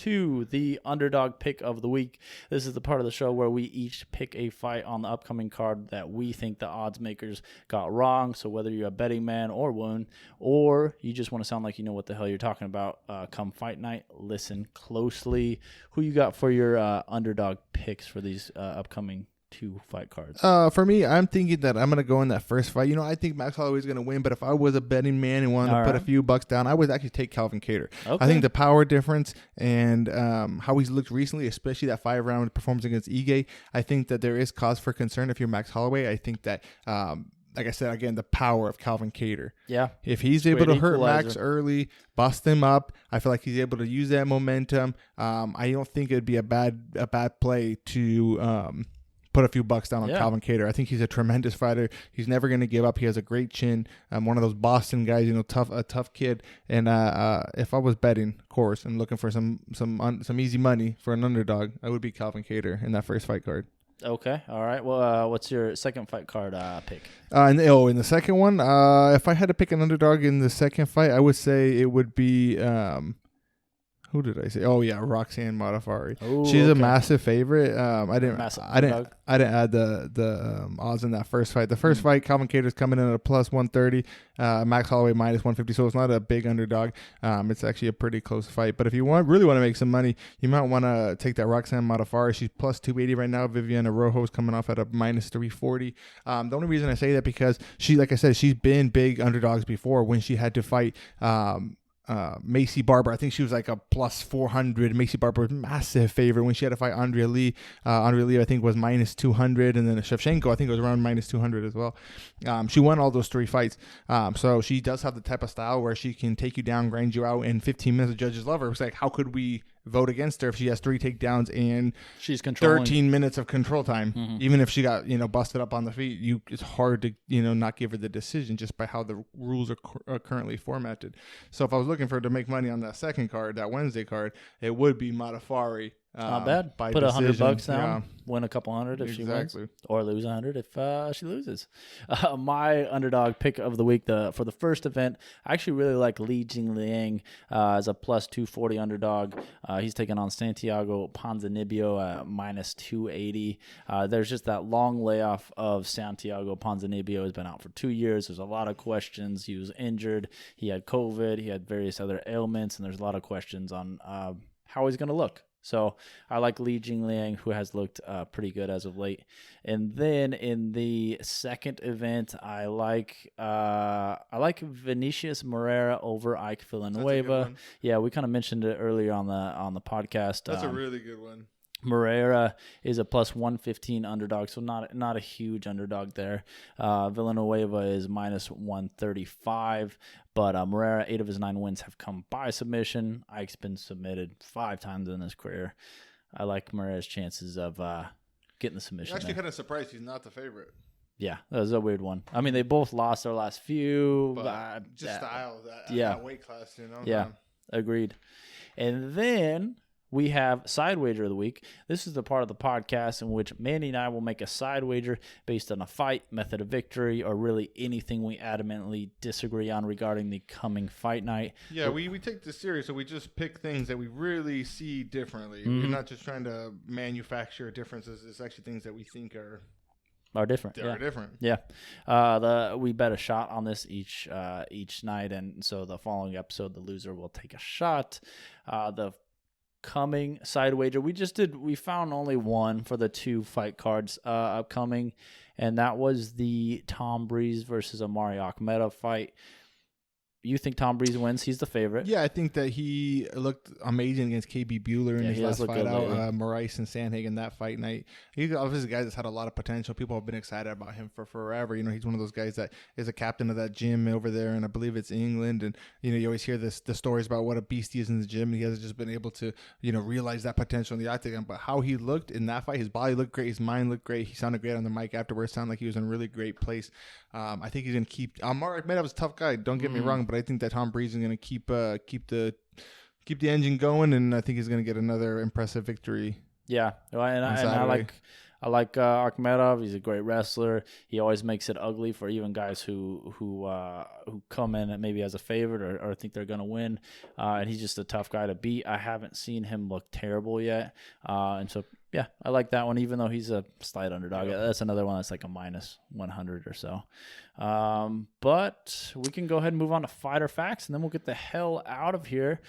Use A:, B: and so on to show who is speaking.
A: to the Underdog Pick of the Week. This is the part of the show where we each pick a fight on the upcoming card that we think the odds makers got wrong. So whether you're a betting man or woman, or you just want to sound like you know what the hell you're talking about, come fight night, listen closely. Who you got for your underdog picks for these upcoming 2 fight cards?
B: For me, I'm thinking that I'm going to go in that first fight. I think Max Holloway is going to win, but if I was a betting man and wanted to put a few bucks down, I would actually take Calvin Kattar.
A: Okay.
B: I think the power difference and how he's looked recently, especially that 5-round performance against Ige, I think that there is cause for concern if you're Max Holloway. I think that like I said, again, the power of Calvin Kattar.
A: Yeah.
B: If he's able to hurt Max early, bust him up, I feel like he's able to use that momentum. I don't think it'd be a bad play to put a few bucks down on Calvin Kattar. I think he's a tremendous fighter. He's never going to give up. He has a great chin. One of those Boston guys, a tough kid. And if I was betting, of course, and looking for some easy money for an underdog, I would be Calvin Kattar in that first fight card.
A: Okay. All right. Well, what's your second fight card pick?
B: In the second one, if I had to pick an underdog in the second fight, I would say it would be who did I say? Oh yeah, Roxanne Modafferi. She's a massive favorite. I didn't add the odds in that first fight. The first fight, Calvin Kattar's coming in at a plus 130. Max Holloway minus 150. So it's not a big underdog. It's actually a pretty close fight. But if you really want to make some money, you might want to take that Roxanne Modafferi. She's plus 280 right now. Viviana Rojo's coming off at a minus 340. The only reason I say that because like I said, she's been big underdogs before when she had to fight Macy Barber. I think she was like a plus 400. Macy Barber was massive favorite when she had to fight Andrea Lee. Andrea Lee, I think, was minus 200, and then Shevchenko, I think, was around minus 200 as well. She won all those 3 fights. So she does have the type of style where she can take you down, grind you out in 15 minutes. The judges love her. It's like, how could we vote against her if she has 3 takedowns and
A: she's controlling
B: 13 minutes of control time? Mm-hmm. Even if she got busted up on the feet, it's hard to not give her the decision just by how the rules are currently formatted. So if I was looking for her to make money on that second card, that Wednesday card, it would be Modafferi.
A: Not bad. Put $100 down, win a couple hundred if she wins, or lose 100 if she loses. My underdog pick of the week, for the first event, I actually really like Li Jingliang as a plus 240 underdog. He's taking on Santiago Ponzinibbio at minus 280. There's just that long layoff of Santiago Ponzinibbio. Has been out for 2 years. There's a lot of questions. He was injured. He had COVID. He had various other ailments, and there's a lot of questions on how he's going to look. So I like Li Jingliang, who has looked pretty good as of late. And then in the second event, I like Vinicius Moreira over Ike Villanueva. Yeah, we kind of mentioned it earlier on the podcast.
B: That's a really good one.
A: Moreira is a plus 115 underdog, so not a huge underdog there. Villanueva is minus 135, but Moreira, 8 of his 9 wins have come by submission. Ike's been submitted 5 times in his career. I like Moreira's chances of getting the submission.
B: I'm actually kind of surprised he's not the favorite.
A: Yeah, that was a weird one. I mean, they both lost their last few.
B: But just style, that weight class,
A: Yeah, agreed. And then we have Side Wager of the Week. This is the part of the podcast in which Manny and I will make a side wager based on a fight, method of victory, or really anything we adamantly disagree on regarding the coming fight night.
B: Yeah, we take this serious, so we just pick things that we really see differently. Mm-hmm. We're not just trying to manufacture differences. It's actually things that we think are
A: different.
B: Are different.
A: Yeah. We bet a shot on this each night, and so the following episode, the loser will take a shot. The coming side wager, we found only one for the 2 fight cards upcoming, and that was the Tom Breeze versus Amari Akhmedov fight. You think Tom Breeze wins? He's the favorite.
B: Yeah, I think that he looked amazing against KB Bueller in his last fight out. Moraes and Sandhagen that fight night. He's obviously a guy that's had a lot of potential. People have been excited about him for forever. He's one of those guys that is a captain of that gym over there, and I believe it's England. And you always hear the stories about what a beast he is in the gym. And he hasn't just been able to realize that potential in the octagon. But how he looked in that fight, his body looked great, his mind looked great. He sounded great on the mic afterwards. Sounded like he was in a really great place. I think he's gonna keep. Amari Akhmedov was a tough guy. Don't get me wrong, but I think that Tom Breeze is going to keep the engine going, and I think he's going to get another impressive victory.
A: Yeah, and I I like Akhmedov. He's a great wrestler. He always makes it ugly for even guys who come in maybe as a favorite or think they're going to win. And he's just a tough guy to beat. I haven't seen him look terrible yet. And so, yeah, I like that one, even though he's a slight underdog. That's another one that's like a minus 100 or so. But we can go ahead and move on to fighter facts, and then we'll get the hell out of here.